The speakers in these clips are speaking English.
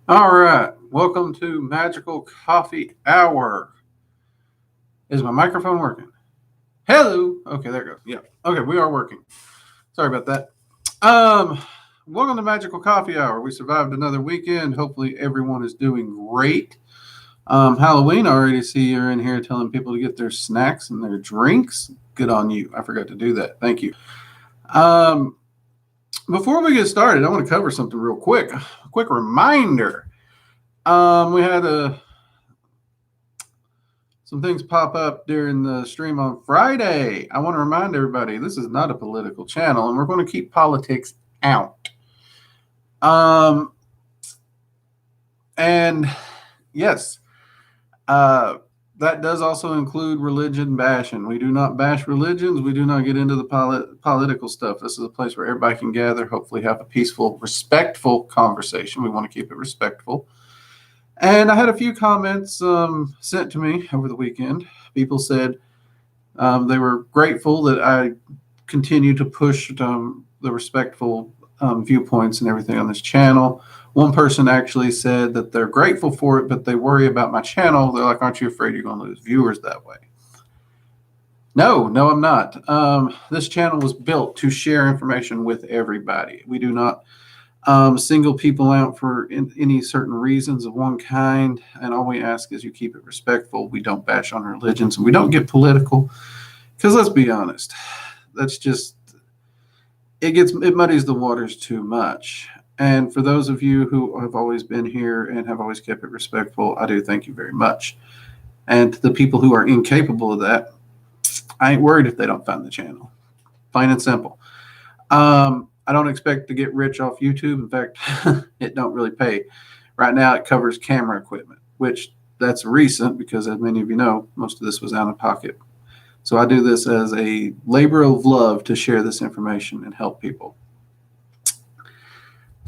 All right, welcome to Magical Coffee Hour. Is my microphone working? Hello. Okay, there it goes. Yeah. Okay, we are working. Sorry about that. Um, Welcome to Magical Coffee Hour. We survived another weekend. Hopefully, everyone is doing great. Halloween, I already see you're in here telling people to get their snacks and their drinks. Good on you. I forgot to do that. Thank you. Um, Before we get started, I want to cover something real quick. A quick reminder. We had some things pop up during the stream on Friday. I want to remind everybody this is not a political channel, and we're going to keep politics out. Um, and yes, uh, that does also include religion bashing. We do not bash religions. We do not get into the political stuff. This is a place where everybody can gather, hopefully have a peaceful, respectful conversation. We want to keep it respectful. And I had a few comments sent to me over the weekend. People said they were grateful that I continue to push the respectful viewpoints and everything on this channel. One person actually said that they're grateful for it, but they worry about my channel. They're like, aren't you afraid you're going to lose viewers that way? No, I'm not. This channel was built to share information with everybody. We do not single people out for any certain reasons of one kind. And all we ask is you keep it respectful. We don't bash on religions and we don't get political. Because let's be honest, that's just it muddies the waters too much. And for those of you who have always been here and have always kept it respectful, I do thank you very much. And to the people who are incapable of that, I ain't worried if they don't find the channel. Plain and simple. I don't expect to get rich off YouTube. In fact, it don't really pay. Right now, it covers camera equipment, which that's recent because, as many of you know, most of this was out of pocket. So I do this as a labor of love to share this information and help people.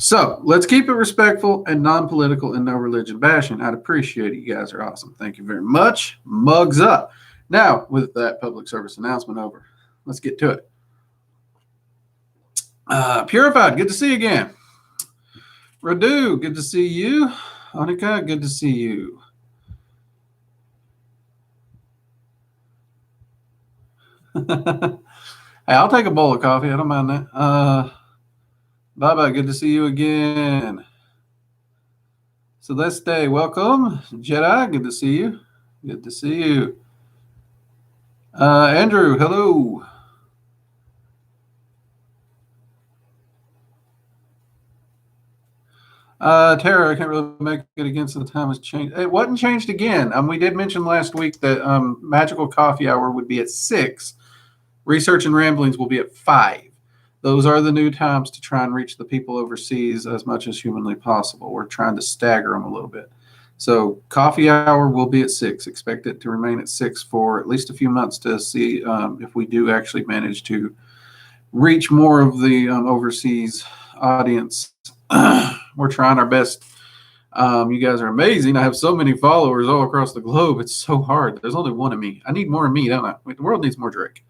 So let's keep it respectful and non-political and no religion bashing. I'd appreciate it. You guys are awesome. Thank you very much. Mugs up. Now, with that public service announcement over, let's get to it. Purified, good to see you again. Radu, good to see you. Anika, good to see you. Hey, I'll take a bowl of coffee. I don't mind that. Bye-bye, good to see you again. Celeste, welcome. Jedi, good to see you. Good to see you. Andrew, hello. Tara, I can't really make it against the time has changed. It wasn't changed again. We did mention last week that Magical Coffee Hour would be at 6. Research and Ramblings will be at 5. Those are the new times to try and reach the people overseas as much as humanly possible. We're trying to stagger them a little bit. So Coffee Hour will be at 6. Expect it to remain at 6 for at least a few months to see if we do actually manage to reach more of the overseas audience. We're trying our best. You guys are amazing. I have so many followers all across the globe. It's so hard. There's only one of me. I need more of me, don't I? The world needs more Drake.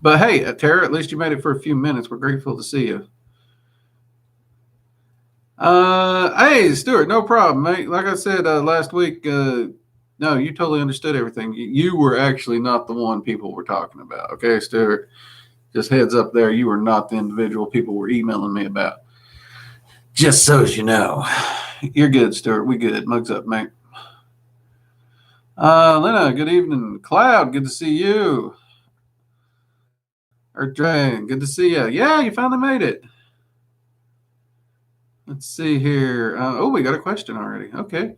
But hey, Tara, at least you made it for a few minutes. We're grateful to see you. Hey, Stuart, no problem, mate. Like I said last week, no, you totally understood everything. You were actually not the one people were talking about. Okay, Stuart? Just heads up there, you were not the individual people were emailing me about. Just so as you know. You're good, Stuart. We good. Mugs up, mate. Lena, good evening. Cloud, good to see you. Dragon, good to see you. Yeah, you finally made it. Let's see here. We got a question already. Okay.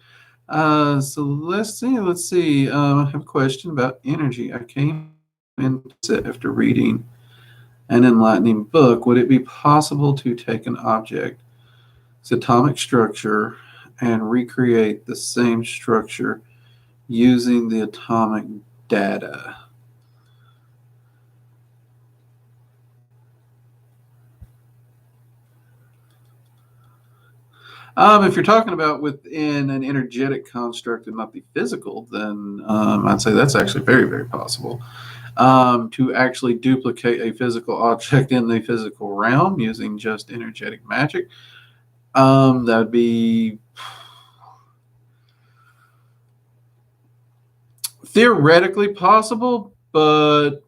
So let's see. I have a question about energy. I came in after reading an enlightening book. Would it be possible to take an object, its atomic structure, and recreate the same structure using the atomic data? If you're talking about within an energetic construct and not the physical, then I'd say that's actually very, very possible. To actually duplicate a physical object in the physical realm using just energetic magic. That would be theoretically possible, but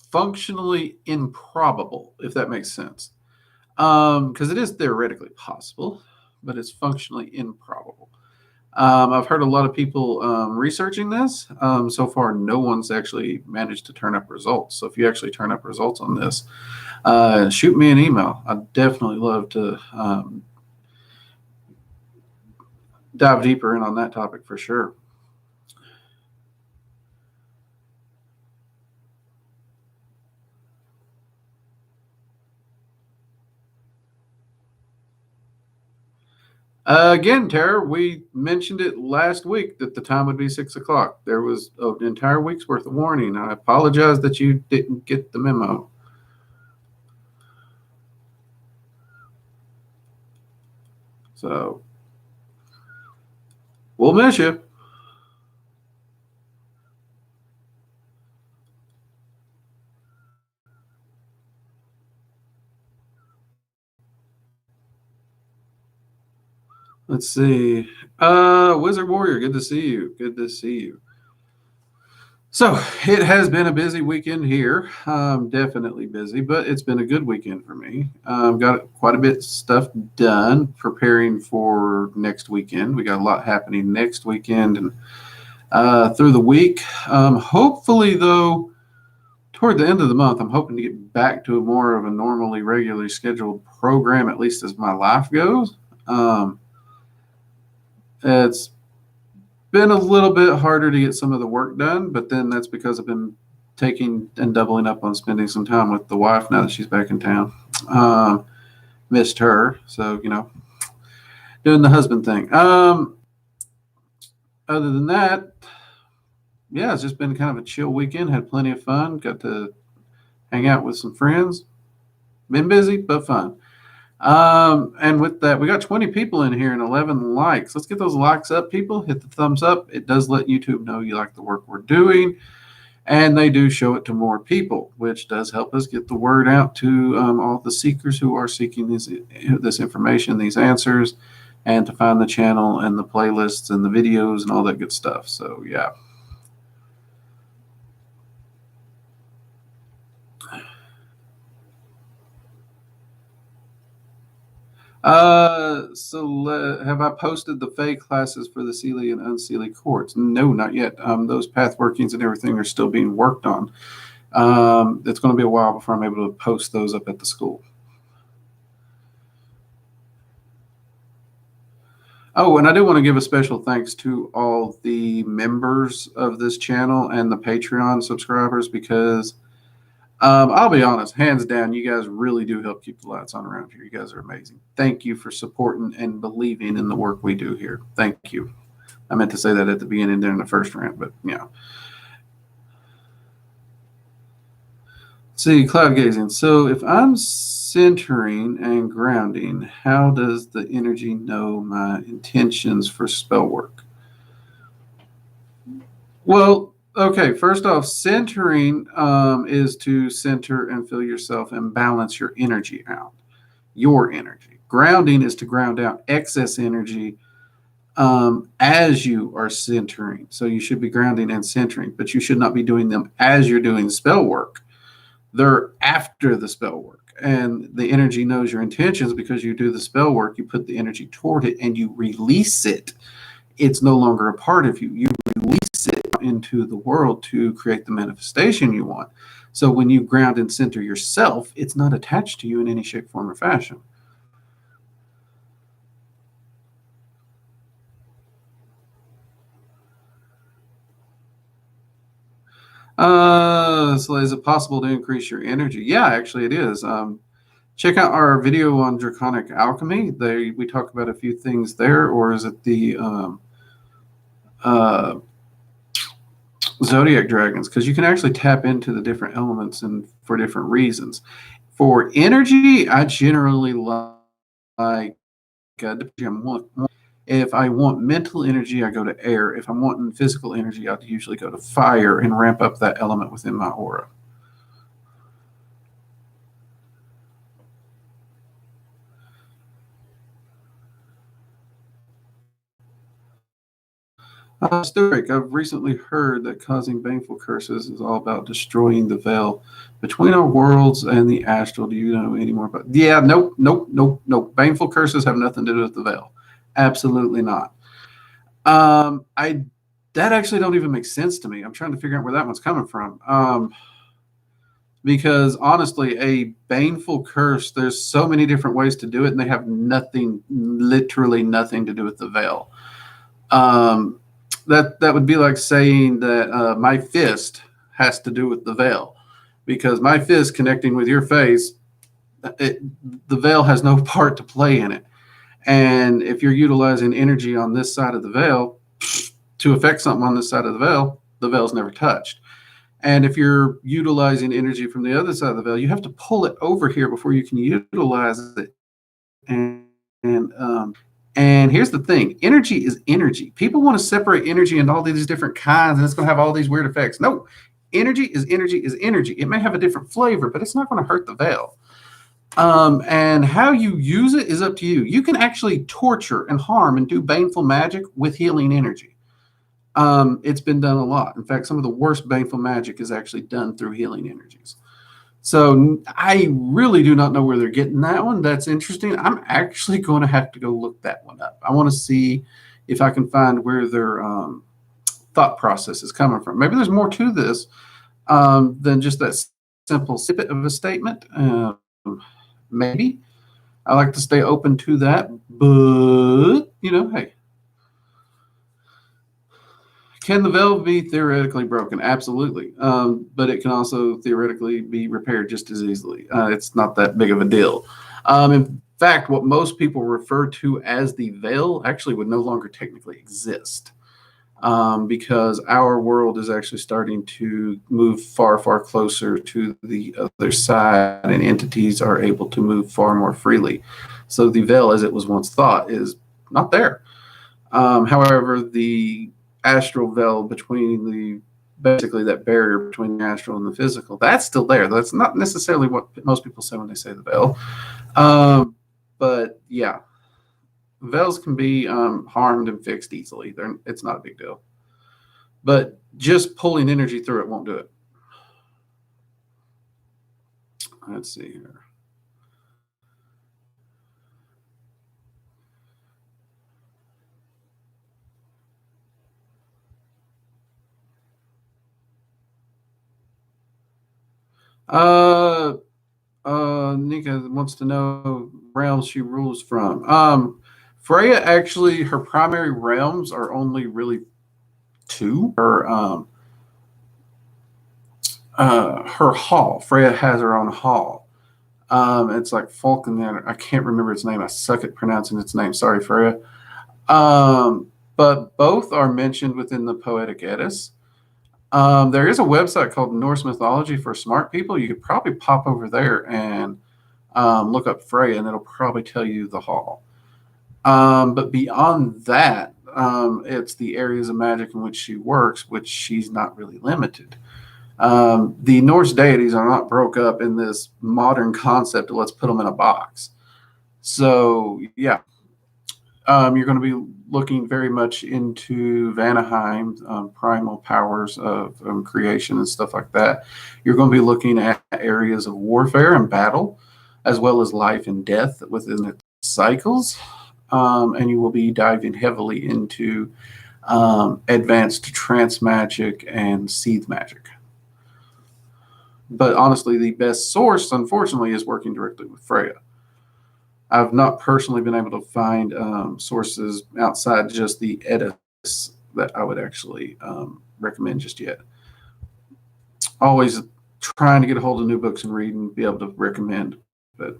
functionally improbable, if that makes sense. Because it is theoretically possible, but it's functionally improbable. I've heard a lot of people researching this. So far, no one's actually managed to turn up results. So if you actually turn up results on this, shoot me an email. I'd definitely love to dive deeper in on that topic for sure. Again, Tara, we mentioned it last week that the time would be 6 o'clock. There was an entire week's worth of warning. I apologize that you didn't get the memo. So we'll miss you. Let's see. Wizard Warrior, good to see you. Good to see you. So it has been a busy weekend here. Definitely busy, but it's been a good weekend for me. Got quite a bit of stuff done preparing for next weekend. We got a lot happening next weekend and through the week. Hopefully, though, toward the end of the month, I'm hoping to get back to a more of a normally, regularly scheduled program, at least as my life goes. It's been a little bit harder to get some of the work done, but then that's because I've been taking and doubling up on spending some time with the wife now that she's back in town. Missed her, so doing the husband thing. Other than that, yeah, it's just been kind of a chill weekend. Had plenty of fun. Got to hang out with some friends. Been busy, but fun. And with that, we got 20 people in here and 11 likes. Let's get those likes up, people. Hit the thumbs up. It does let YouTube know you like the work we're doing. And they do show it to more people, which does help us get the word out to all the seekers who are seeking this information, these answers, and to find the channel and the playlists and the videos and all that good stuff. So, yeah. Have I posted the Fey classes for the Seelie and Unseelie courts? No, not yet. Those path workings and everything are still being worked on. It's going to be a while before I'm able to post those up at the school. Oh, and I do want to give a special thanks to all the members of this channel and the Patreon subscribers because I'll be honest, hands down, you guys really do help keep the lights on around here. You guys are amazing. Thank you for supporting and believing in the work we do here. Thank you. I meant to say that at the beginning during the first rant, but yeah. See, cloud gazing. So if I'm centering and grounding, how does the energy know my intentions for spell work? Well, okay, first off, centering is to center and feel yourself and balance your energy out, your energy. Grounding is to ground out excess energy as you are centering. So you should be grounding and centering, but you should not be doing them as you're doing spell work. They're after the spell work. And the energy knows your intentions because you do the spell work, you put the energy toward it, and you release it. It's no longer a part of you. You release it into the world to create the manifestation you want. So when you ground and center yourself, it's not attached to you in any shape, form, or fashion. So is it possible to increase your energy? Yeah, actually it is. Check out our video on Draconic Alchemy. We talk about a few things there, or is it the Zodiac Dragons? Because you can actually tap into the different elements and for different reasons. For energy, I generally like if I want mental energy, I go to air. If I'm wanting physical energy, I'd usually go to fire and ramp up that element within my aura. Stoic, I've recently heard that causing baneful curses is all about destroying the veil between our worlds and the astral. Do you know any more about? Yeah, nope, nope, nope, nope. Baneful curses have nothing to do with the veil. Absolutely not. I that actually don't even make sense to me. I'm trying to figure out where that one's coming from. Because honestly, a baneful curse, there's so many different ways to do it, and they have nothing, literally nothing to do with the veil. Um, that would be like saying that my fist has to do with the veil, because my fist connecting with your face, it, the veil has no part to play in it. And if you're utilizing energy on this side of the veil to affect something on this side of the veil's never touched. And if you're utilizing energy from the other side of the veil, you have to pull it over here before you can utilize it. And here's the thing: energy is energy. People want to separate energy into all these different kinds, and it's going to have all these weird effects. No, energy is energy is energy. It may have a different flavor, but it's not going to hurt the veil. And how you use it is up to you. You can actually torture and harm and do baneful magic with healing energy. It's been done a lot. In fact, some of the worst baneful magic is actually done through healing energies. So I really do not know where they're getting that one. That's interesting. I'm actually going to have to go look that one up. I want to see if I can find where their thought process is coming from. Maybe there's more to this than just that simple snippet of a statement. Maybe. I like to stay open to that, but hey, can the valve be theoretically broken? Absolutely, but it can also theoretically be repaired just as easily. It's not that big of a deal. In fact, what most people refer to as the veil actually would no longer technically exist. Because our world is actually starting to move far, far closer to the other side, and entities are able to move far more freely. So the veil, as it was once thought, is not there. However, the astral veil between the basically that barrier between the astral and the physical, that's still there. That's not necessarily what most people say when they say the veil. But yeah, veils can be harmed and fixed easily. It's not a big deal. But just pulling energy through it won't do it. Let's see here. Uh, Nika wants to know realms she rules from. Freya actually, her primary realms are only really two. Her hall. Freya has her own hall. It's like Falcon. I can't remember its name. I suck at pronouncing its name. Sorry, Freya. But both are mentioned within the Poetic Eddas. There is a website called Norse Mythology for Smart People. You could probably pop over there and look up Freya, and it'll probably tell you the hall. But beyond that, it's the areas of magic in which she works, which she's not really limited. The Norse deities are not broke up in this modern concept of let's put them in a box. So, yeah, you're going to be looking very much into Vanaheim, primal powers of creation and stuff like that. You're going to be looking at areas of warfare and battle, as well as life and death within the cycles. And you will be diving heavily into advanced trance magic and seed magic. But honestly, the best source, unfortunately, is working directly with Freya. I've not personally been able to find sources outside just the Eddas that I would actually recommend just yet. Always trying to get a hold of new books and read and be able to recommend, but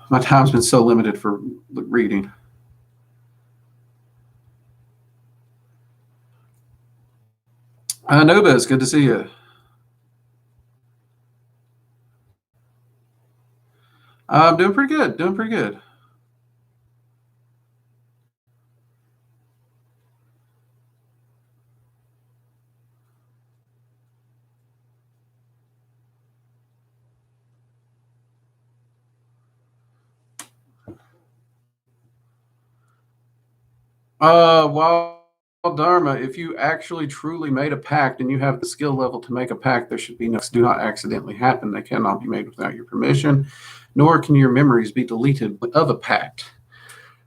my time's been so limited for reading. Nova, it's good to see you. I'm doing pretty good. Doing pretty good. While Dharma, if you actually truly made a pact and you have the skill level to make a pact, there should be no do not accidentally happen. They cannot be made without your permission, nor can your memories be deleted of a pact.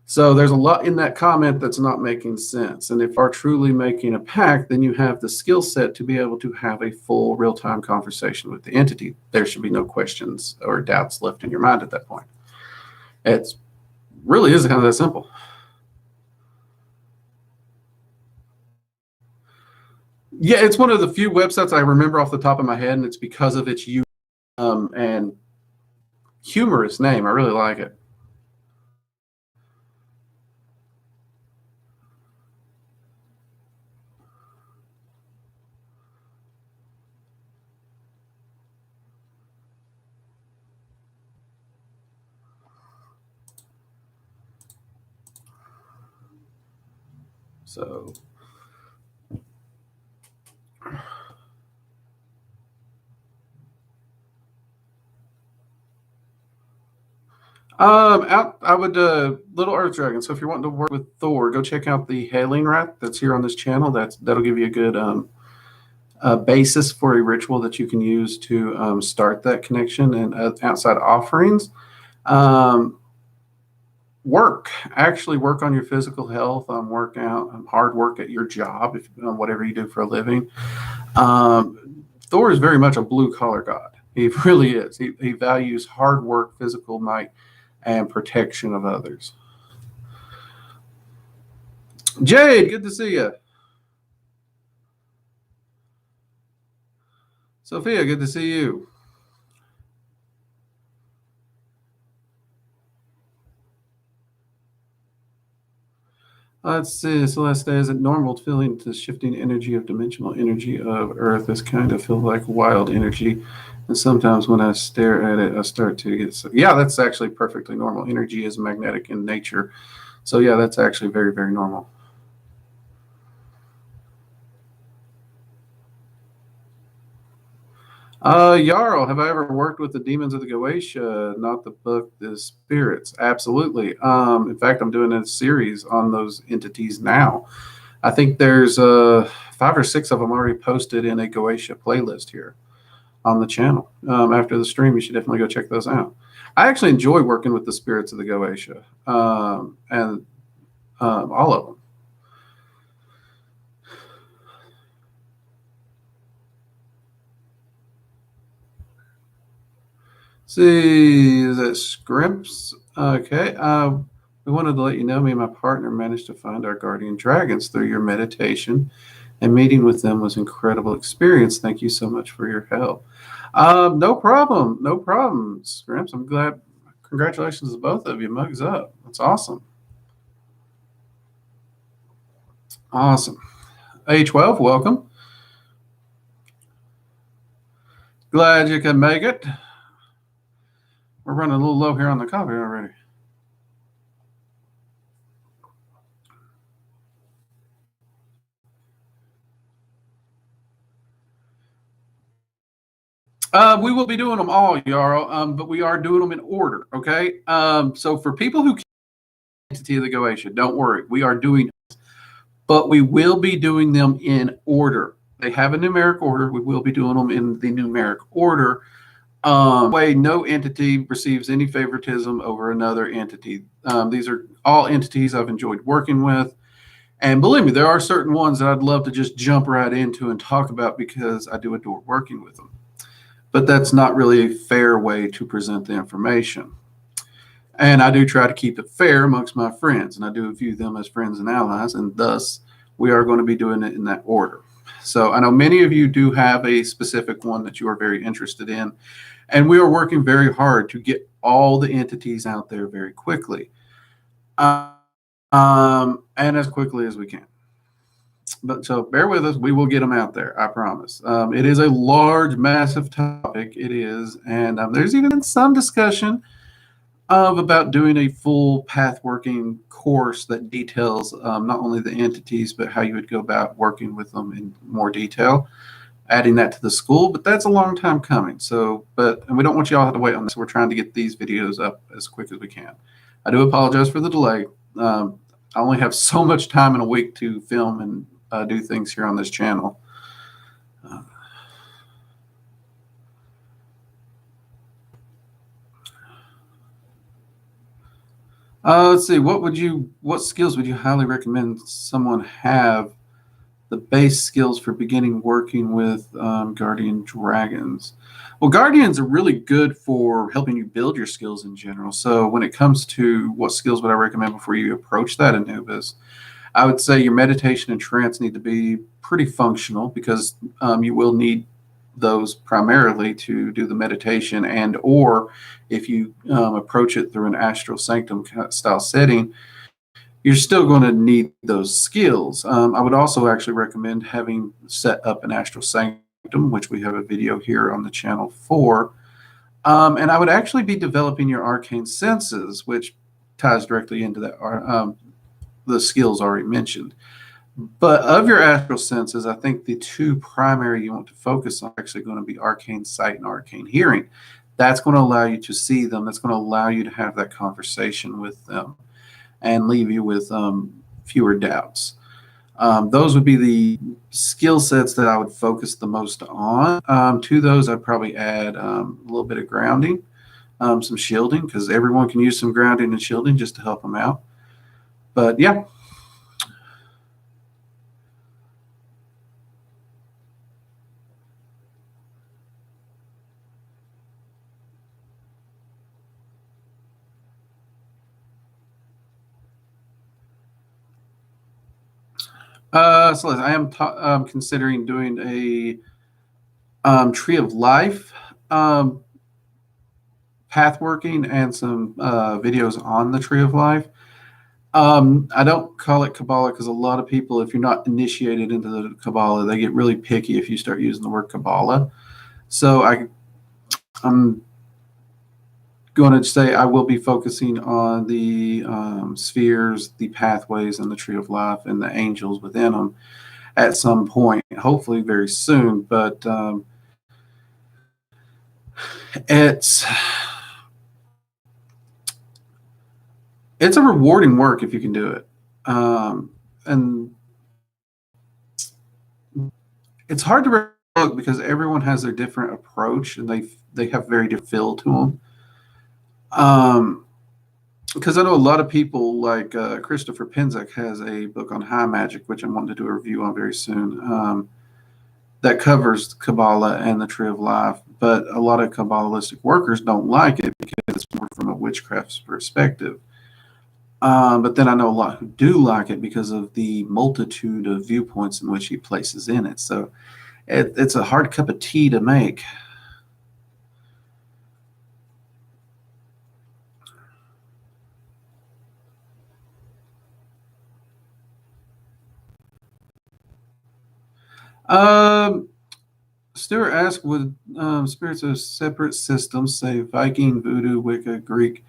So there's a lot in that comment that's not making sense. And if you are truly making a pact, then you have the skill set to be able to have a full real-time conversation with the entity. There should be no questions or doubts left in your mind at that point. It's really is kind of that simple. Yeah, it's one of the few websites I remember off the top of my head, and it's because of its and humorous name. I really like it. So I would Little Earth Dragon. So if you're wanting to work with Thor, go check out the Hailing Rat that's here on this channel. That'll give you a good basis for a ritual that you can use to start that connection and outside offerings. Actually work on your physical health, work out, hard work at your job, if whatever you do for a living. Thor is very much a blue collar god. He really is. He values hard work, physical might, and protection of others. Jade, good to see you. Sophia, good to see you. Let's see. Celeste is it normal feeling to shifting energy of dimensional energy of Earth? This kind of feel like wild energy. And sometimes when I stare at it, I start to get sick. Yeah, that's actually perfectly normal. Energy is magnetic in nature. So yeah, that's actually very, very normal. Jarl, have I ever worked with the demons of the Goetia? Not the book, the spirits. Absolutely. In fact, I'm doing a series on those entities now. I think there's 5 or 6 of them already posted in a Goetia playlist here on the channel. After the stream, you should definitely go check those out. I actually enjoy working with the spirits of the Goetia, and all of them. See, is it Scrimps? Okay. We wanted to let you know me and my partner managed to find our guardian dragons through your meditation, and meeting with them was an incredible experience. Thank you so much for your help. No problem. No problem, Scrimps. I'm glad. Congratulations to both of you. Mugs up. That's awesome. Awesome. A12, welcome. Glad you can make it. We're running a little low here on the coffee already. We will be doing them all, Yarrow, but we are doing them in order, okay? So for people who can't entity of the Goetia, don't worry. We are doing it, but we will be doing them in order. They have a numeric order. We will be doing them in the numeric order. Way no entity receives any favoritism over another entity. These are all entities I've enjoyed working with. And believe me, there are certain ones that I'd love to just jump right into and talk about because I do adore working with them. But that's not really a fair way to present the information. And I do try to keep it fair amongst my friends, and I do view them as friends and allies, and thus we are going to be doing it in that order. So I know many of you do have a specific one that you are very interested in, and we are working very hard to get all the entities out there very quickly, and as quickly as we can. But so bear with us. We will get them out there. I promise. It is a large, massive topic. It is. And there's even some discussion about doing a full path working course that details not only the entities, but how you would go about working with them in more detail, adding that to the school. But that's a long time coming. So, and we don't want you all to wait on this. We're trying to get these videos up as quick as we can. I do apologize for the delay. I only have so much time in a week to film and do things here on this channel. Let's see. What skills would you highly recommend someone have? The base skills for beginning working with guardian dragons. Well, guardians are really good for helping you build your skills in general. So when it comes to what skills would I recommend before you approach that Anubis, I would say your meditation and trance need to be pretty functional because you will need those primarily to do the meditation, and or if you approach it through an astral sanctum style setting, you're still going to need those skills. I would also actually recommend having set up an astral sanctum, which we have a video here on the channel for. And I would actually be developing your arcane senses, which ties directly into that the skills already mentioned. But of your astral senses, I think the two primary you want to focus on are actually going to be arcane sight and arcane hearing. That's going to allow you to see them. That's going to allow you to have that conversation with them and leave you with fewer doubts. Those would be the skill sets that I would focus the most on. To those, I'd probably add a little bit of grounding, some shielding, because everyone can use some grounding and shielding just to help them out. But yeah. So I am considering doing a Tree of Life path working and some videos on the Tree of Life. I don't call it Kabbalah because a lot of people, if you're not initiated into the Kabbalah, they get really picky if you start using the word Kabbalah. So I'm going to say I will be focusing on the spheres, the pathways, and the Tree of Life, and the angels within them at some point, hopefully very soon. But it's a rewarding work if you can do it, and it's hard to look because everyone has their different approach and they have very different feel to them. Because I know a lot of people like Christopher Pencak has a book on high magic, which I'm wanting to do a review on very soon. That covers Kabbalah and the Tree of Life, but a lot of Kabbalistic workers don't like it because it's more from a witchcraft perspective. But then I know a lot who do like it because of the multitude of viewpoints in which he places in it. So it's a hard cup of tea to make. Stuart asked, would spirits of separate systems, say Viking, Voodoo, Wicca, Greek,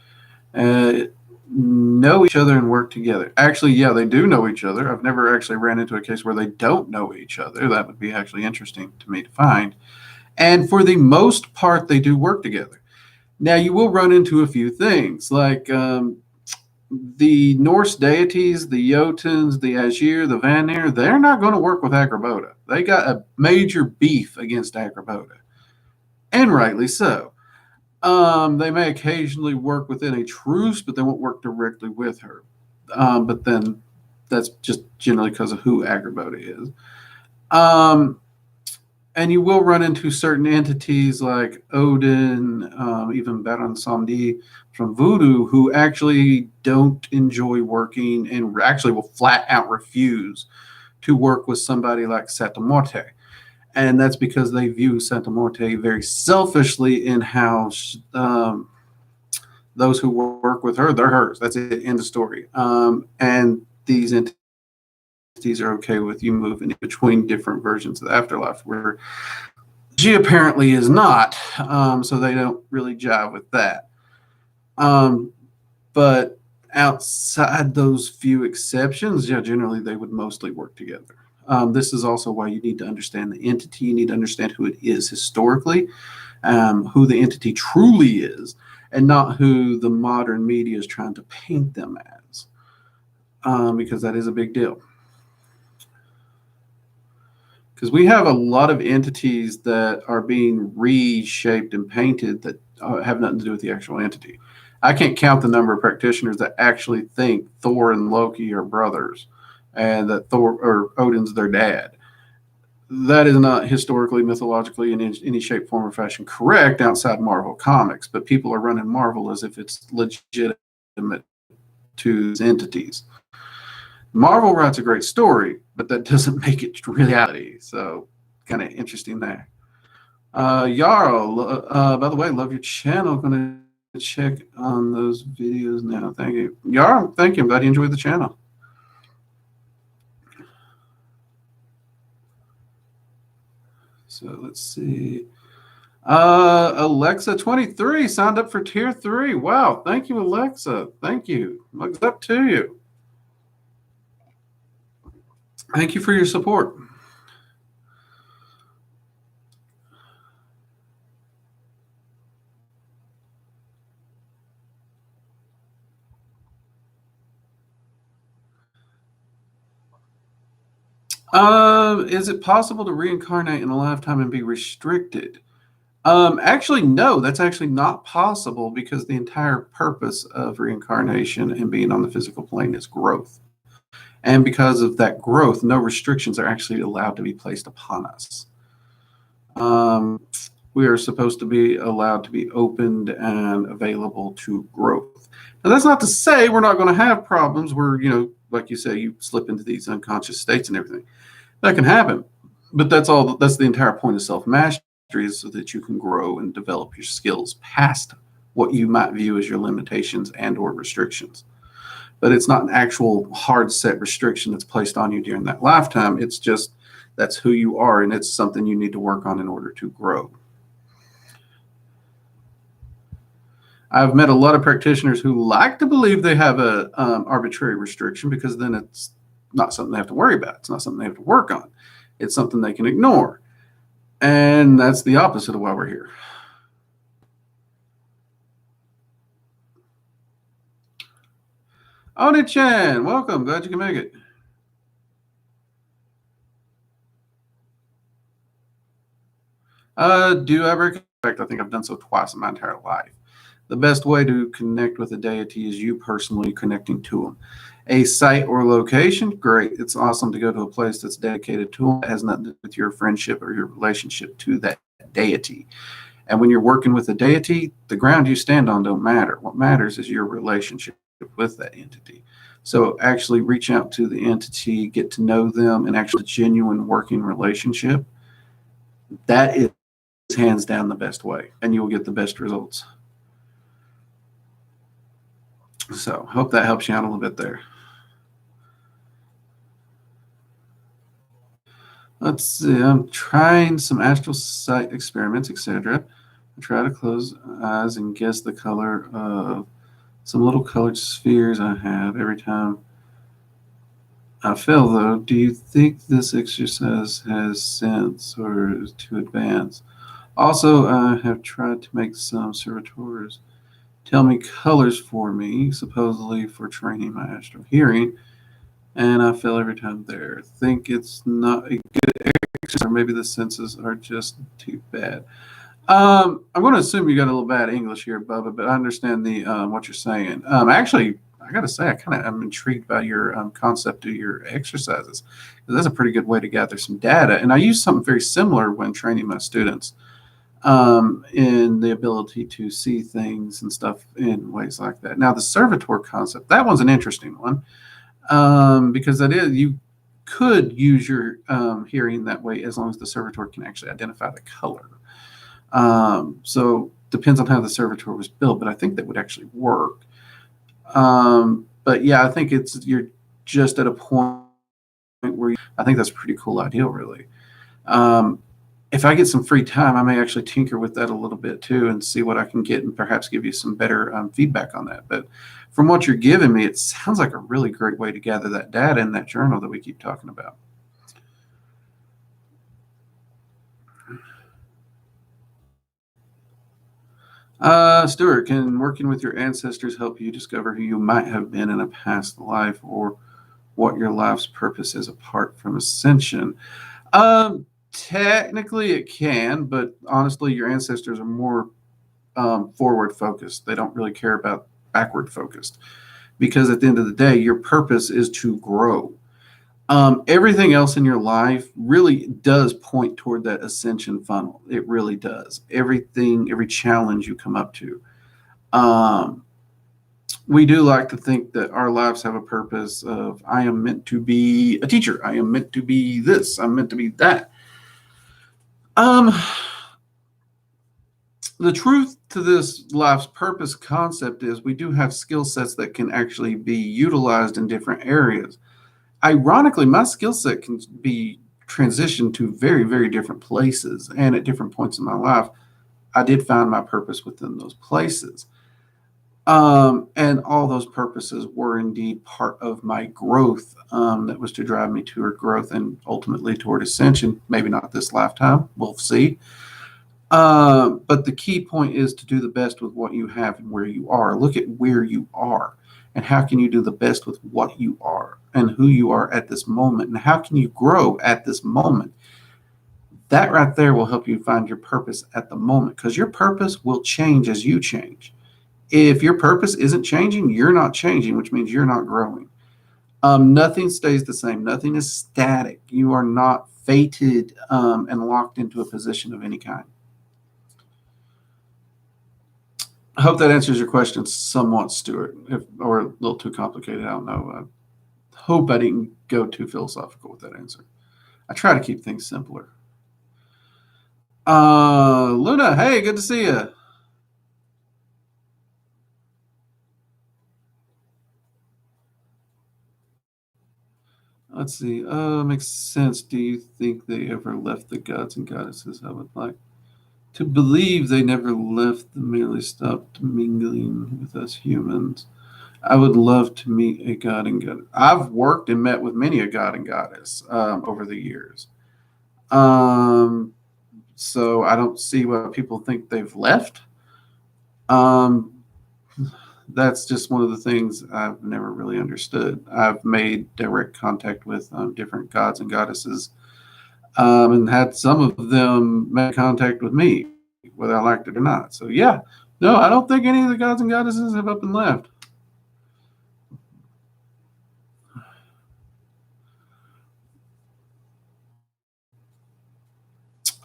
know each other and work together? Actually, yeah, they do know each other. I've never actually ran into a case where they don't know each other. That would be actually interesting to me to find. And for the most part, they do work together. Now, you will run into a few things like the Norse deities, the Jotuns, the Aesir, the Vanir, they're not going to work with Agrabota. They got a major beef against Agrabota, and rightly so. They may occasionally work within a truce, but they won't work directly with her. But then that's just generally because of who Agrabota is. And you will run into certain entities like Odin, even Baron Samedi from Voodoo, who actually don't enjoy working and actually will flat out refuse to work with somebody like Santa Morte. And that's because they view Santa Morte very selfishly in how those who work with her, they're hers. That's it, end of story. And these entities are okay with you moving between different versions of the afterlife, where she apparently is not. So they don't really jive with that. But outside those few exceptions, yeah, generally they would mostly work together. This is also why you need to understand the entity. You need to understand who it is historically, who the entity truly is, and not who the modern media is trying to paint them as. because that is a big deal. Because we have a lot of entities that are being reshaped and painted that have nothing to do with the actual entity. I can't count the number of practitioners that actually think Thor and Loki are brothers and that Thor or Odin's their dad. That is not historically, mythologically, in any shape, form, or fashion correct outside Marvel Comics, but people are running Marvel as if it's legitimate to these entities. Marvel writes a great story, but that doesn't make it reality. So, kind of interesting there. Yarl, by the way, love your channel. Going to check on those videos now. Thank you. Yarl, thank you. I'm glad you enjoyed the channel. So let's see. Alexa 23 signed up for tier 3. Wow. Thank you, Alexa. Thank you. Mugs up to you. Thank you for your support. Is it possible to reincarnate in a lifetime and be restricted? Actually, no, that's actually not possible because the entire purpose of reincarnation and being on the physical plane is growth. And because of that growth, no restrictions are actually allowed to be placed upon us. We are supposed to be allowed to be opened and available to growth. Now, that's not to say we're not going to have problems where, like you say, you slip into these unconscious states and everything. That can happen. But that's the entire point of self-mastery, is so that you can grow and develop your skills past what you might view as your limitations and or restrictions. But it's not an actual hard set restriction that's placed on you during that lifetime. It's just that's who you are, and it's something you need to work on in order to grow. I've met a lot of practitioners who like to believe they have a arbitrary restriction, because then it's not something they have to worry about. It's not something they have to work on. It's something they can ignore. And that's the opposite of why we're here. Oni-chan, welcome. Glad you can make it. Do I recommend? In fact, I think I've done so twice in my entire life. The best way to connect with a deity is you personally connecting to them. A site or location, great. It's awesome to go to a place that's dedicated to them. It has nothing to do with your friendship or your relationship to that deity. And when you're working with a deity, the ground you stand on don't matter. What matters is your relationship with that entity. So actually reach out to the entity, get to know them, and actually a genuine working relationship. That is hands down the best way, and you'll get the best results. So hope that helps you out a little bit there. Let's see. I'm trying some astral sight experiments, etc. I try to close eyes and guess the color of some little colored spheres I have every time I fail, though. Do you think this exercise has sense or is too advanced? Also, I have tried to make some servitors tell me colors for me, supposedly for training my astral hearing, and I fail every time there. Think it's not a good exercise, or maybe the senses are just too bad. I'm going to assume you got a little bad English here, Bubba, but I understand the what you're saying. Actually, I got to say, I'm intrigued by your concept of your exercises. That's a pretty good way to gather some data, and I use something very similar when training my students in the ability to see things and stuff in ways like that. Now, the servitor concept, that one's an interesting one, because that is, you could use your hearing that way as long as the servitor can actually identify the color. So depends on how the servitor was built, but I think that would actually work. But yeah, I think you're just at a point where I think that's a pretty cool idea, really. If I get some free time, I may actually tinker with that a little bit too and see what I can get and perhaps give you some better feedback on that. But from what you're giving me, it sounds like a really great way to gather that data in that journal that we keep talking about. Stuart, can working with your ancestors help you discover who you might have been in a past life, or what your life's purpose is apart from ascension. Technically it can, but honestly, your ancestors are more forward focused. They don't really care about backward focused, because at the end of the day, your purpose is to grow. Everything else in your life really does point toward that ascension funnel. It really does. Everything, every challenge you come up to. Um, we do like to think that our lives have a purpose of, I am meant to be a teacher. I am meant to be this. I'm meant to be that. Um, the truth to this life's purpose concept is we do have skill sets that can actually be utilized in different areas. Ironically, my skill set can be transitioned to very, very different places. And at different points in my life, I did find my purpose within those places. And all those purposes were indeed part of my growth, that was to drive me toward growth and ultimately toward ascension. Maybe not this lifetime, we'll see. But the key point is to do the best with what you have and where you are. Look at where you are and how can you do the best with what you are and who you are at this moment, and how can you grow at this moment. That right there will help you find your purpose at the moment, because your purpose will change as you change. If your purpose isn't changing, you're not changing, which means you're not growing. Nothing stays the same. Nothing is static. You are not fated and locked into a position of any kind. I hope that answers your question somewhat, Stuart, or a little too complicated. I don't know. I hope I didn't go too philosophical with that answer. I try to keep things simpler. Luna, hey, good to see you. Let's see. Makes sense. Do you think they ever left the gods and goddesses? I would like to believe they never left, them merely stopped mingling with us humans. I would love to meet a god and goddess. I've worked and met with many a god and goddess over the years. Um, so I don't see why people think they've left. Um, that's just one of the things I've never really understood. I've made direct contact with different gods and goddesses, and had some of them make contact with me, whether I liked it or not. So yeah, no, I don't think any of the gods and goddesses have up and left.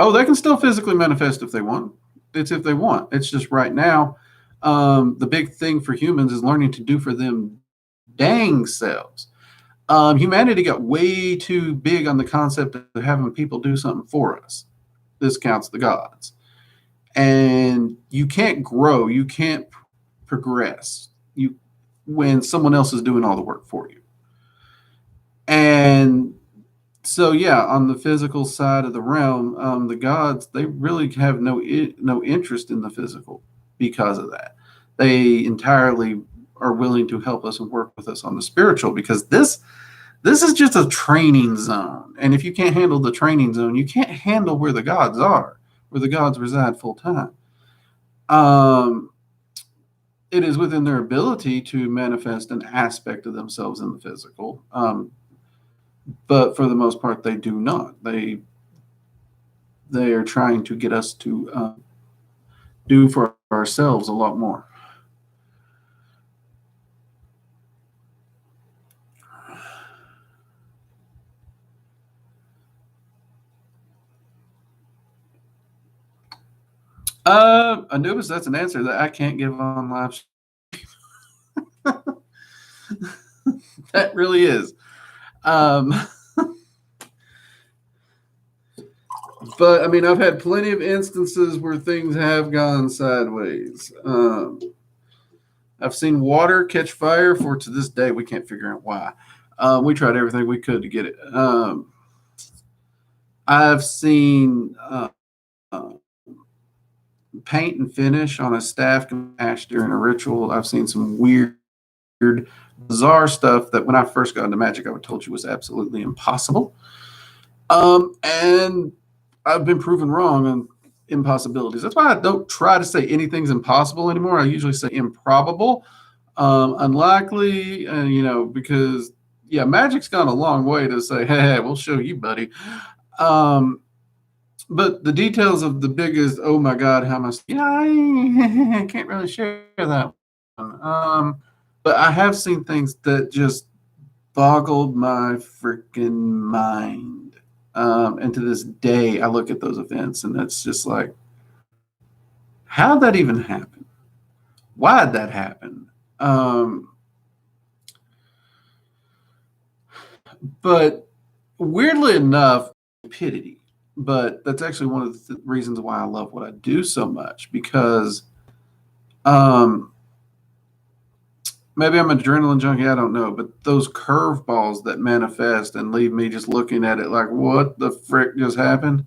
Oh, they can still physically manifest if they want. It's if they want. It's just right now, the big thing for humans is learning to do for them dang selves. Humanity got way too big on the concept of having people do something for us. This counts the gods. And you can't grow, you can't progress you when someone else is doing all the work for you. And so yeah, on the physical side of the realm, the gods, they really have no interest in the physical because of that. They entirely are willing to help us and work with us on the spiritual, because this is just a training zone. And if you can't handle the training zone, you can't handle where the gods are, where the gods reside full time. Um, it is within their ability to manifest an aspect of themselves in the physical. But for the most part, they do not. They are trying to get us to do for ourselves a lot more. Anubis, that's an answer that I can't give on live. That really is. Um, but I mean, I've had plenty of instances where things have gone sideways. I've seen water catch fire for, to this day, we can't figure out why. We tried everything we could to get it. I've seen paint and finish on a staff ash during a ritual. I've seen some weird, bizarre stuff that when I first got into magic, I would told you was absolutely impossible. And I've been proven wrong on impossibilities. That's why I don't try to say anything's impossible anymore. I usually say improbable, unlikely, because Yeah, Magic's gone a long way to say, hey, we'll show you, buddy. Um, but the details of the biggest, oh my God, how much, yeah, I can't really share that one. But I have seen things that just boggled my freaking mind. And to this day, I look at those events and it's just like, how'd that even happen? Why'd that happen? Um, but weirdly enough, stupidity. But that's actually one of the reasons why I love what I do so much because um, maybe I'm an adrenaline junkie, I don't know, but those curveballs that manifest and leave me just looking at it like, what the frick just happened?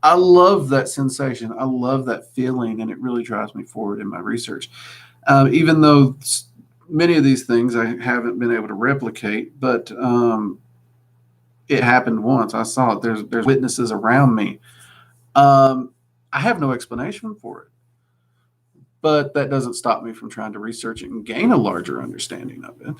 I love that sensation. I love that feeling, and it really drives me forward in my research. Even though many of these things I haven't been able to replicate, but it happened once. I saw it. There's witnesses around me. Um, I have no explanation for it, but that doesn't stop me from trying to research it and gain a larger understanding of it.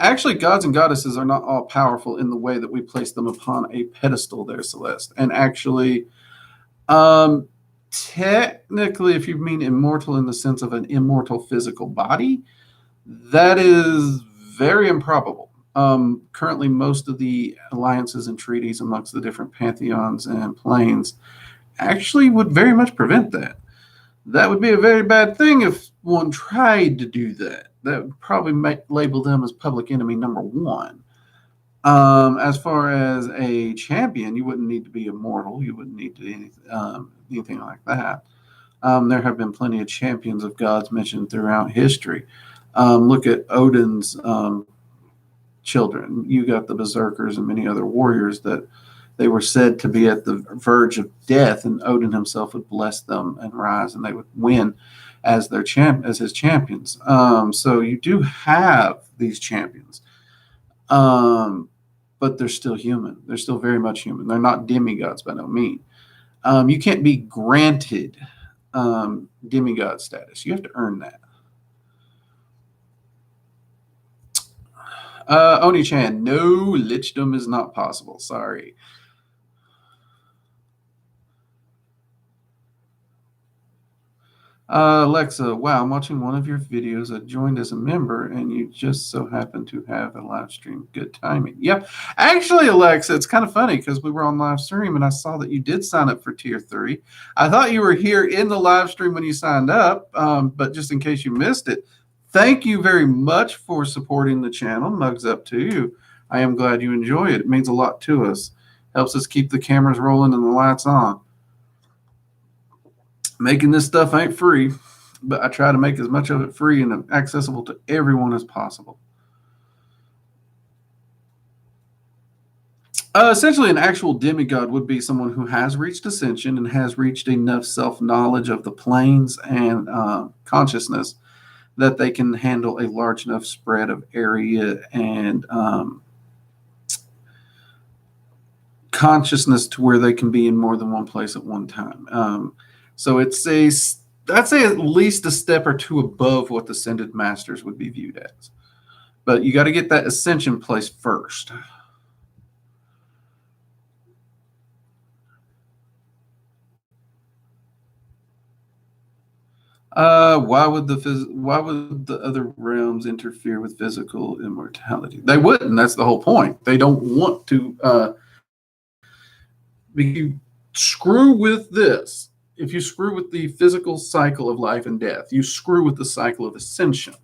Actually, gods and goddesses are not all powerful in the way that we place them upon a pedestal there, Celeste. And actually, um, technically, if you mean immortal in the sense of an immortal physical body, that is very improbable. Currently, most of the alliances and treaties amongst the different pantheons and planes actually would very much prevent that. That would be a very bad thing if one tried to do that. That would probably make, label them as public enemy number one. As far as a champion, you wouldn't need to be immortal. You wouldn't need to anything like that. There have been plenty of champions of gods mentioned throughout history. Look at Odin's children. You got the berserkers and many other warriors that they were said to be at the verge of death, and Odin himself would bless them and rise, and they would win as their as his champions. So you do have these champions, um, but they're still human. They're still very much human. They're not demigods by no means. You can't be granted demigod status. You have to earn that. Oni-chan, no, lichdom is not possible. Sorry. Alexa, wow, I'm watching one of your videos. I joined as a member, and you just so happen to have a live stream. Good timing. Yep. Actually, Alexa, it's kind of funny because we were on live stream, and I saw that you did sign up for Tier 3. I thought you were here in the live stream when you signed up, but just in case you missed it, thank you very much for supporting the channel. Mugs up to you. I am glad you enjoy it. It means a lot to us. Helps us keep the cameras rolling and the lights on. Making this stuff ain't free, but I try to make as much of it free and accessible to everyone as possible. Essentially, an actual demigod would be someone who has reached ascension and has reached enough self knowledge of the planes and consciousness that they can handle a large enough spread of area and consciousness to where they can be in more than one place at one time. So it's I'd say at least a step or two above what the ascended masters would be viewed as. But you got to get that ascension place first. Why would the other realms interfere with physical immortality? They wouldn't. That's the whole point. They don't want to. You screw with this. If you screw with the physical cycle of life and death, you screw with the cycle of ascension,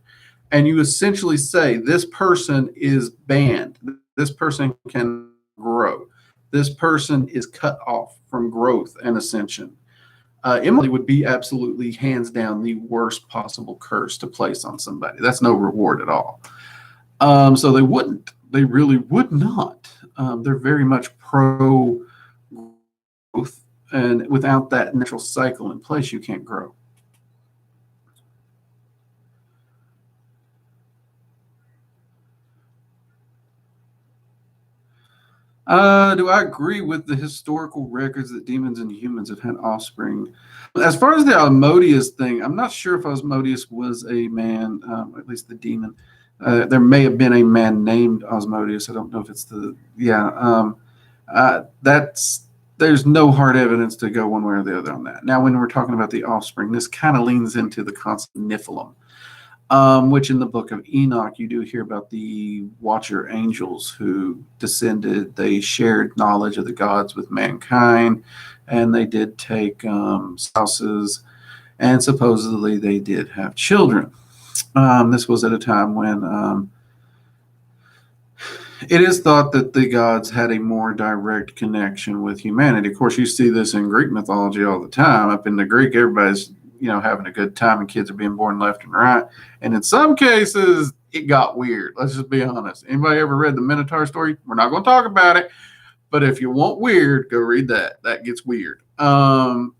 and you essentially say this person is banned. This person can grow. This person is cut off from growth and ascension. Immortality would be absolutely hands down the worst possible curse to place on somebody. That's no reward at all. So they wouldn't. They really would not. They're very much pro growth, and without that natural cycle in place, you can't grow. Do I agree with the historical records that demons and humans have had offspring? As far as the Asmodeus thing, I'm not sure if Asmodeus was a man, at least the demon. There may have been a man named Asmodeus. I don't know if it's yeah. That's There's no hard evidence to go one way or the other on that. Now, when we're talking about the offspring, this kind of leans into the concept of Nephilim, which in the book of Enoch, you do hear about the watcher angels who descended. They shared knowledge of the gods with mankind, and they did take spouses, and supposedly they did have children. This was at a time when it is thought that the gods had a more direct connection with humanity. Of course, you see this in Greek mythology all the time. Up in the Greek, everybody's having a good time, and kids are being born left and right. And in some cases, it got weird. Let's just be honest. Anybody ever read the Minotaur story? We're not going to talk about it, but if you want weird, go read that. That gets weird. But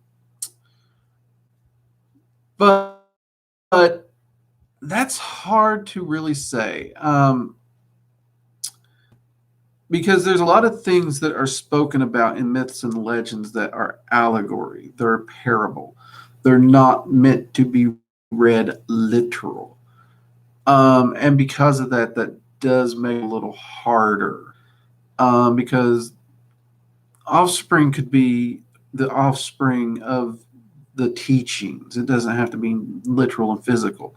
that's hard to really say. Because there's a lot of things that are spoken about in myths and legends that are allegory, they're parable, they're not meant to be read literal. And because of that, that does make it a little harder. Because offspring could be the offspring of the teachings, it doesn't have to be literal and physical.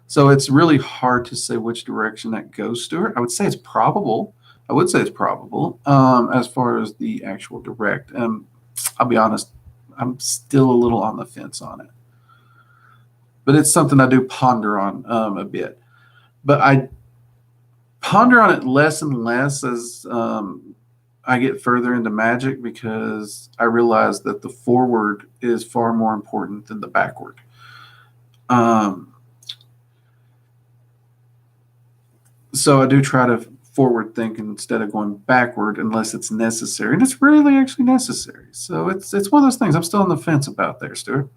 So it's really hard to say which direction that goes, Stuart. I would say it's probable. As far as the actual direct. I'll be honest, I'm still a little on the fence on it. But it's something I do ponder on a bit. But I ponder on it less and less as I get further into Magick, because I realize that the forward is far more important than the backward. So I do try to forward think instead of going backward unless it's necessary, and it's really actually necessary. So it's one of those things I'm still on the fence about there, Stuart.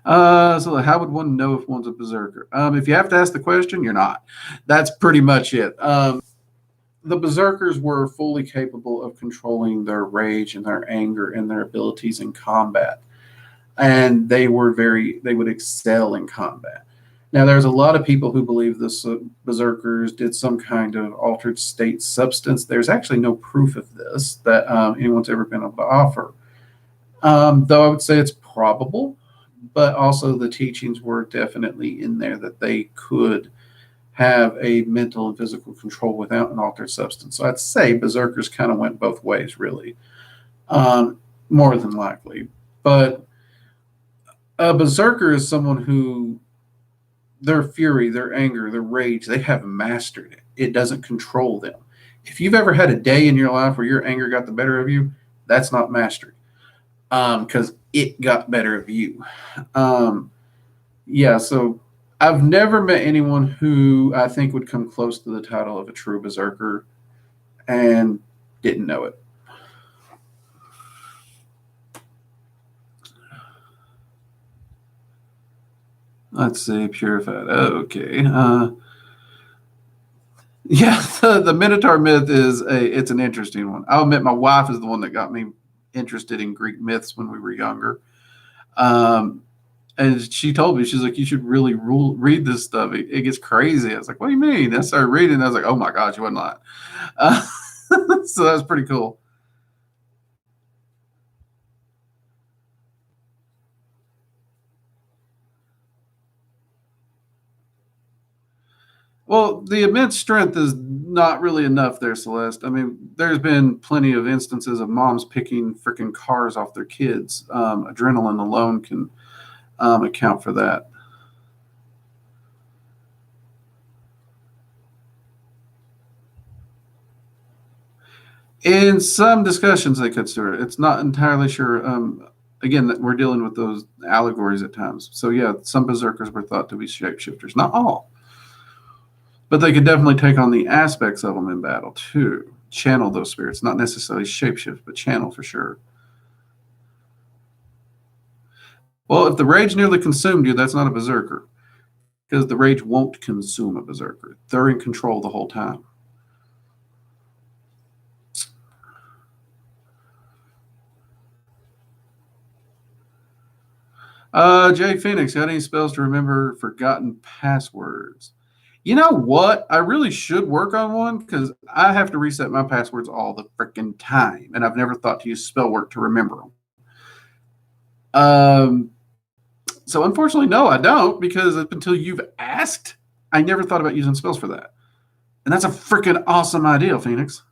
So how would one know if one's a berserker? If you have to ask the question, you're not. That's pretty much it. The berserkers were fully capable of controlling their rage and their anger and their abilities in combat, and they would excel in combat. Now, there's a lot of people who believe the berserkers did some kind of altered state substance. There's actually no proof of this that anyone's ever been able to offer. Though I would say it's probable, but also the teachings were definitely in there that they could have a mental and physical control without an altered substance. So I'd say berserkers kind of went both ways, really, more than likely. But a berserker is someone who their fury, their anger, their rage, they have mastered it. It doesn't control them. If you've ever had a day in your life where your anger got the better of you, that's not mastery, because it got better of you. Yeah, so I've never met anyone who I think would come close to the title of a true berserker and didn't know it. Let's see, purified. Okay. Yeah, the Minotaur myth it's an interesting one. I'll admit my wife is the one that got me interested in Greek myths when we were younger. And she told me, she's like, you should really read this stuff. It gets crazy. I was like, what do you mean? I started reading. I was like, oh my God, you wasn't lying. So that's pretty cool. Well, the immense strength is not really enough there, Celeste. I mean, there's been plenty of instances of moms picking freaking cars off their kids. Adrenaline alone can account for that. In some discussions, they consider it. It's not entirely sure. Again, that we're dealing with those allegories at times. So yeah, some berserkers were thought to be shapeshifters. Not all, but they could definitely take on the aspects of them in battle too. Channel those spirits, not necessarily shapeshift, but channel for sure. Well, if the rage nearly consumed you, that's not a berserker. because the rage won't consume a berserker. They're in control the whole time. Jay Phoenix, got any spells to remember forgotten passwords? You know what? I really should work on one because I have to reset my passwords all the freaking time, and I've never thought to use spell work to remember them. So unfortunately, no, I don't, because up until you've asked, I never thought about using spells for that. And that's a freaking awesome idea, Phoenix.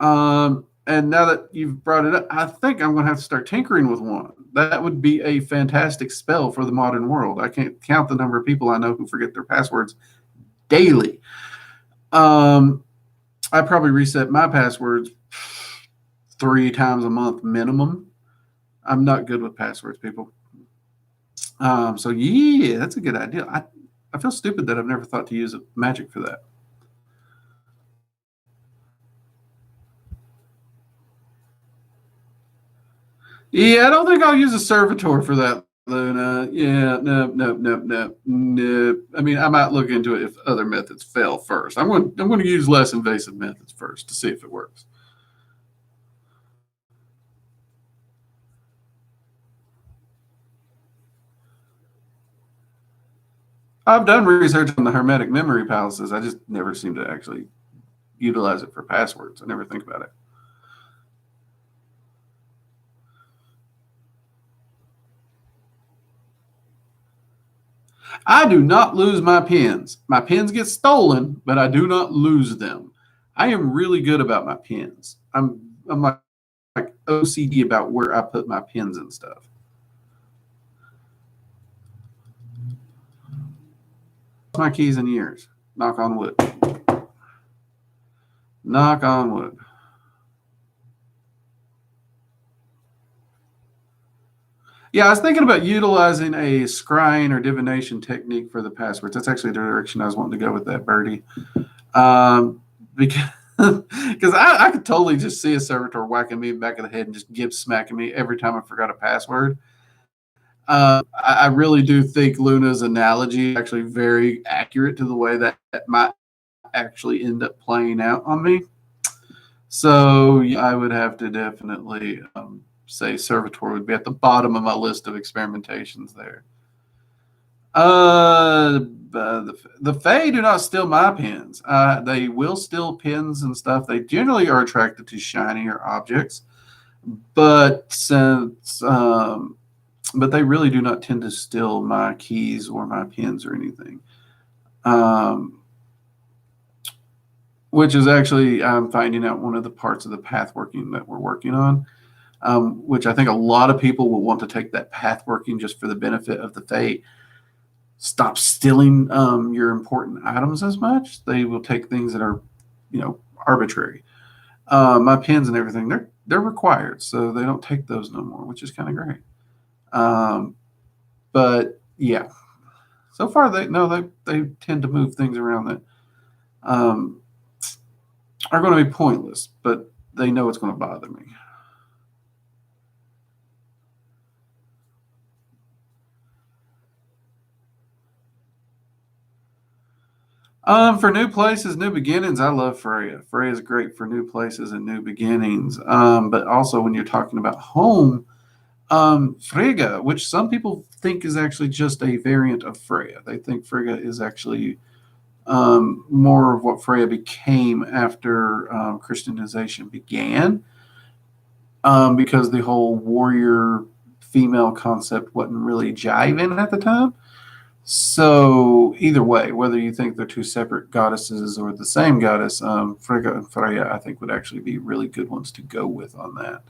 And now that you've brought it up, I think I'm going to have to start tinkering with one. That would be a fantastic spell for the modern world. I can't count the number of people I know who forget their passwords daily. I probably reset my passwords 3 times a month minimum. I'm not good with passwords, people. So yeah, that's a good idea. I feel stupid that I've never thought to use a Magick for that. Yeah, I don't think I'll use a servitor for that, Luna. Yeah, no. I mean, I might look into it if other methods fail first. I'm going to use less invasive methods first to see if it works. I've done research on the hermetic memory palaces. I just never seem to actually utilize it for passwords. I never think about it. I do not lose my pins. My pins get stolen, but I do not lose them. I am really good about my pins. I'm like OCD about where I put my pins and stuff. My keys in years. Knock on wood. Knock on wood. Yeah, I was thinking about utilizing a scrying or divination technique for the passwords. That's actually the direction I was wanting to go with that, Birdie. Because because I could totally just see a servitor whacking me in the back of the head and just give smacking me every time I forgot a password. I really do think Luna's analogy is actually very accurate to the way that might actually end up playing out on me. So yeah, I would have to definitely say servitor would be at the bottom of my list of experimentations there. The Fae do not steal my pins. They will steal pins and stuff. They generally are attracted to shinier objects, but but they really do not tend to steal my keys or my pins or anything. Which is actually I'm finding out one of the parts of the path working that we're working on. Which I think a lot of people will want to take that path working just for the benefit of the Fae. Stop stealing your important items as much. They will take things that are, arbitrary. My pins and everything, they're required, so they don't take those no more, which is kind of great. But yeah, so far they tend to move things around that are going to be pointless, but they know it's going to bother me. For new places, new beginnings, I love Freya. Freya is great for new places and new beginnings. But also when you're talking about home, Frigga, which some people think is actually just a variant of Freya. They think Frigga is actually more of what Freya became after Christianization began, because the whole warrior female concept wasn't really jiving at the time. So either way, whether you think they're two separate goddesses or the same goddess, Frigga and Freya, I think would actually be really good ones to go with on that.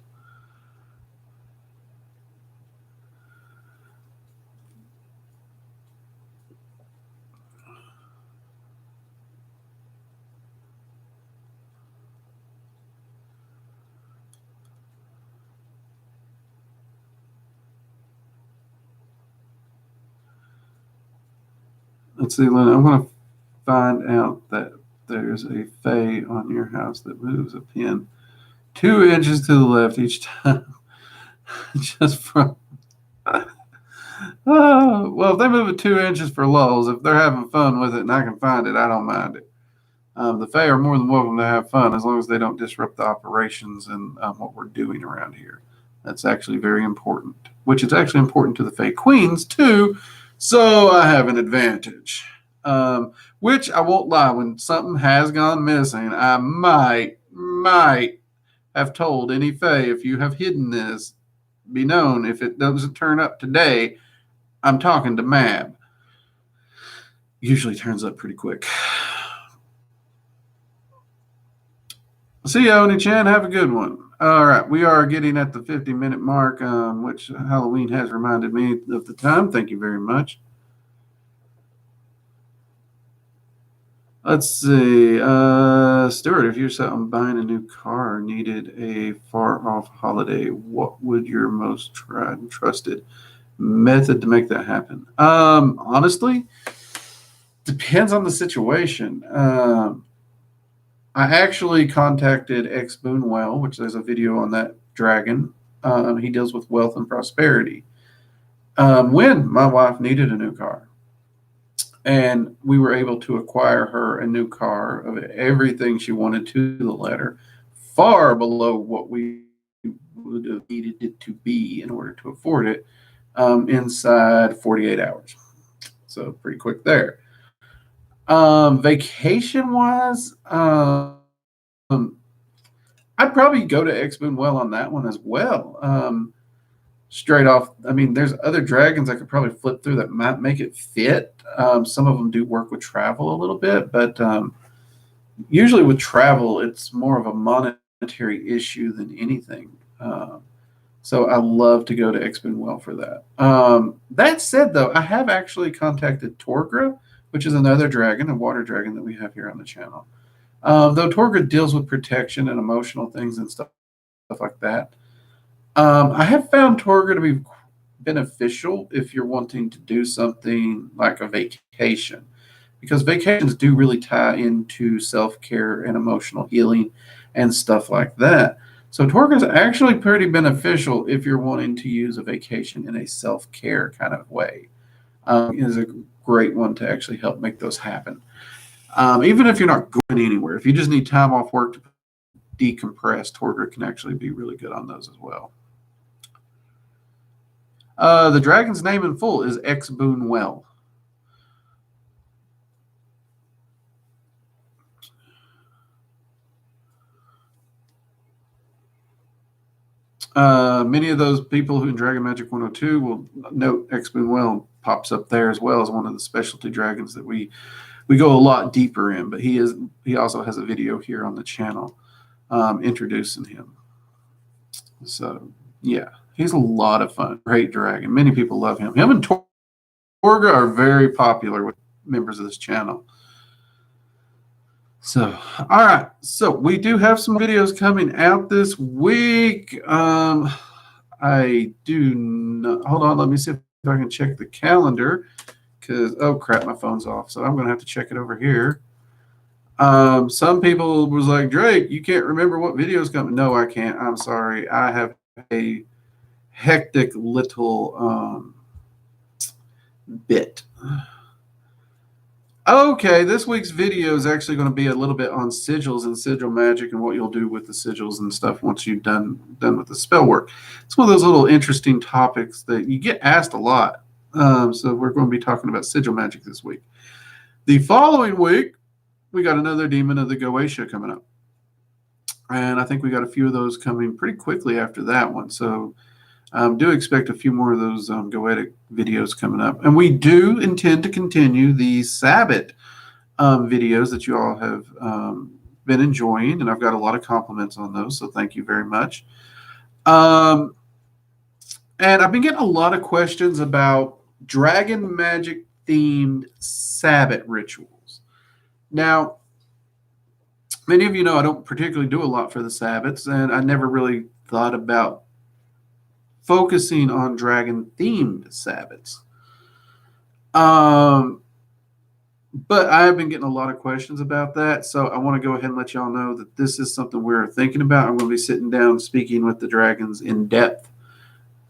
Let's see, Lynn. I'm going to find out that there's a Fae on your house that moves a pin 2 inches to the left each time, just from Well, if they move it 2 inches for lulls, if they're having fun with it and I can find it, I don't mind it. The Fae are more than welcome to have fun as long as they don't disrupt the operations and what we're doing around here. That's actually very important, which is actually important to the Fae Queens too. So I have an advantage. Which I won't lie, when something has gone missing, I might have told any Fae, if you have hidden this, be known if it doesn't turn up today, I'm talking to Mab. Usually turns up pretty quick. See you, Oni-chan. Have a good one. All right, we are getting at the 50-minute mark, which Halloween has reminded me of the time. Thank you very much. Let's see. Stuart, if you're set on buying a new car or needed a far-off holiday, what would your most tried and trusted method to make that happen? Honestly, depends on the situation. I actually contacted X Boonwell, which there's a video on that dragon. He deals with wealth and prosperity. When my wife needed a new car, and we were able to acquire her a new car of everything she wanted to the letter, far below what we would have needed it to be in order to afford it, inside 48 hours. So pretty quick there. Vacation wise, I'd probably go to X Boonwell on that one as well. Straight off, I mean, there's other dragons I could probably flip through that might make it fit. Some of them do work with travel a little bit, but usually with travel, it's more of a monetary issue than anything. So I love to go to X Boonwell for that. That said, though, I have actually contacted Torgra, which is another dragon, a water dragon that we have here on the channel. Though Torgra deals with protection and emotional things and stuff like that. I have found Torga to be beneficial if you're wanting to do something like a vacation, because vacations do really tie into self-care and emotional healing and stuff like that. So Torga is actually pretty beneficial if you're wanting to use a vacation in a self-care kind of way. It is a great one to actually help make those happen. Even if you're not going anywhere, if you just need time off work to decompress, Torga can actually be really good on those as well. The dragon's name in full is X Boonwell. Many of those people who in Dragon Magic 102 will note X Boonwell pops up there as well as one of the specialty dragons that we go a lot deeper in. But he also has a video here on the channel introducing him. So yeah, he's a lot of fun. Great dragon. Many people love him. Him and Torga are very popular with members of this channel. So, all right. So we do have some videos coming out this week. I do not. Hold on. Let me see if I can check the calendar. Because, oh, crap, my phone's off. So I'm going to have to check it over here. Some people was like, Drake, you can't remember what videos coming. No, I can't. I'm sorry. I have a hectic little bit. Okay, this week's video is actually going to be a little bit on sigils and sigil magic and what you'll do with the sigils and stuff once you've done with the spell work. It's one of those little interesting topics that you get asked a lot. So we're going to be talking about sigil magic this week. The following week, we got another Demon of the Goetia coming up. And I think we got a few of those coming pretty quickly after that one. So do expect a few more of those Goetic videos coming up. And we do intend to continue the Sabbath videos that you all have been enjoying. And I've got a lot of compliments on those. So thank you very much. And I've been getting a lot of questions about Dragon Magic themed Sabbath rituals. Now, many of you know I don't particularly do a lot for the Sabbaths, and I never really thought about focusing on dragon-themed Sabbaths. But I have been getting a lot of questions about that, so I want to go ahead and let y'all know that this is something we're thinking about. I'm going to be sitting down speaking with the dragons in depth,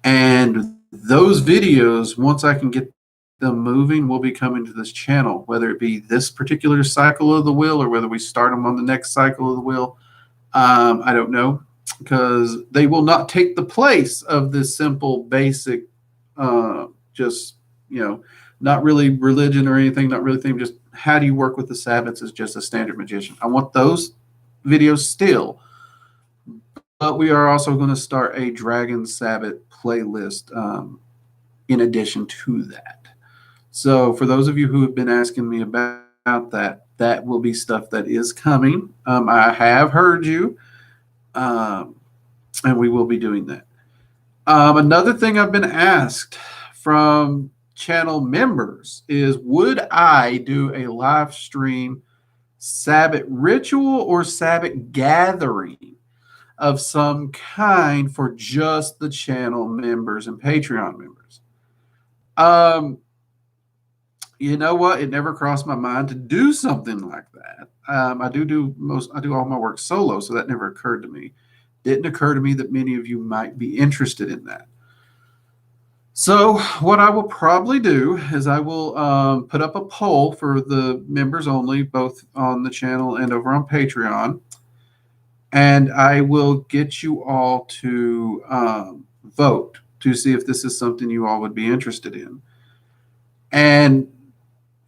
and those videos, once I can get them moving, will be coming to this channel, whether it be this particular cycle of the wheel or whether we start them on the next cycle of the wheel. I don't know, because they will not take the place of this simple, basic, just, not really religion or anything, not really thing, just how do you work with the Sabbats as just a standard magician. I want those videos still, but we are also going to start a Dragon Sabbat playlist in addition to that. So for those of you who have been asking me about that, that will be stuff that is coming. I have heard you, and we will be doing that. Another thing I've been asked from channel members is, would I do a live stream Sabbath ritual or Sabbath gathering of some kind for just the channel members and Patreon members? You know what? It never crossed my mind to do something like that. I do all my work solo, so that never occurred to me. Didn't occur to me that many of you might be interested in that. So what I will probably do is I will put up a poll for the members only, both on the channel and over on Patreon. And I will get you all to vote to see if this is something you all would be interested in. And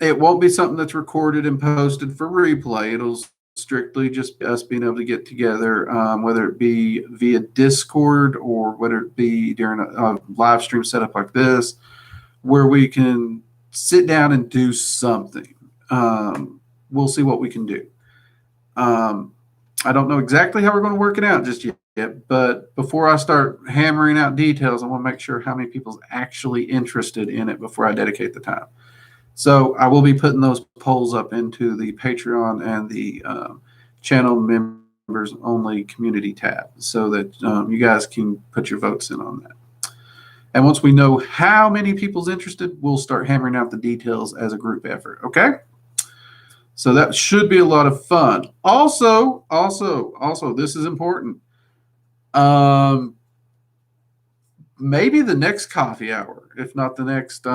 it won't be something that's recorded and posted for replay. It'll strictly just us being able to get together, whether it be via Discord or whether it be during a live stream setup like this, where we can sit down and do something. We'll see what we can do. I don't know exactly how we're going to work it out just yet, but before I start hammering out details, I want to make sure how many people's actually interested in it before I dedicate the time. So I will be putting those polls up into the Patreon and the channel members only community tab so that you guys can put your votes in on that. And once we know how many people's interested, we'll start hammering out the details as a group effort. Okay? So that should be a lot of fun. Also, this is important. Maybe the next coffee hour, if not the next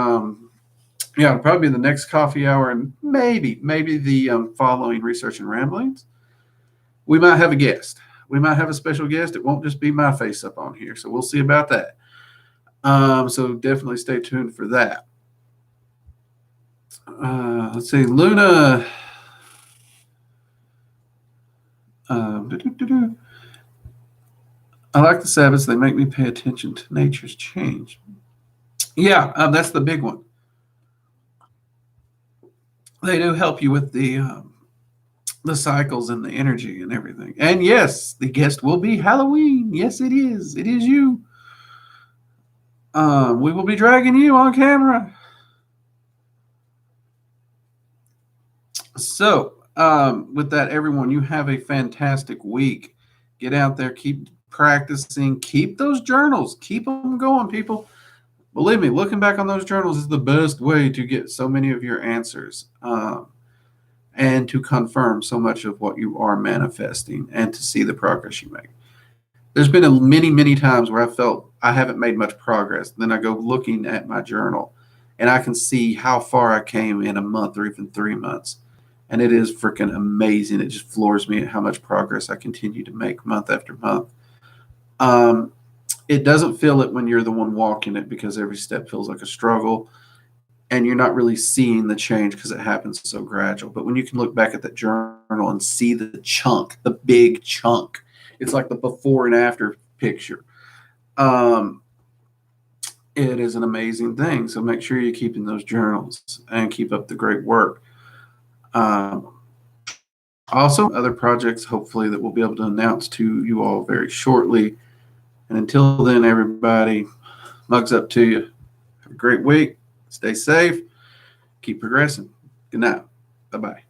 probably the next coffee hour, and maybe the following Research and Ramblings, we might have a guest. We might have a special guest. It won't just be my face up on here, so we'll see about that. So definitely stay tuned for that. Let's see, Luna. I like the Sabbaths. They make me pay attention to nature's change. Yeah, that's the big one. They do help you with the cycles and the energy and everything. And yes, the guest will be Halloween. Yes, it is. It is you. We will be dragging you on camera. So, with that, everyone, you have a fantastic week. Get out there, keep practicing, keep those journals, keep them going, people. Believe me, looking back on those journals is the best way to get so many of your answers and to confirm so much of what you are manifesting and to see the progress you make. There's been many times where I felt I haven't made much progress. Then I go looking at my journal and I can see how far I came in a month or even 3 months. And it is freaking amazing. It just floors me at how much progress I continue to make month after month. It doesn't feel it when you're the one walking it because every step feels like a struggle and you're not really seeing the change because it happens so gradual. But when you can look back at that journal and see the chunk, the big chunk, it's like the before and after picture. It is an amazing thing. So make sure you're keeping those journals and keep up the great work. Also, other projects, hopefully, that we'll be able to announce to you all very shortly. And until then, everybody, mugs up to you. Have a great week. Stay safe. Keep progressing. Good night. Bye-bye.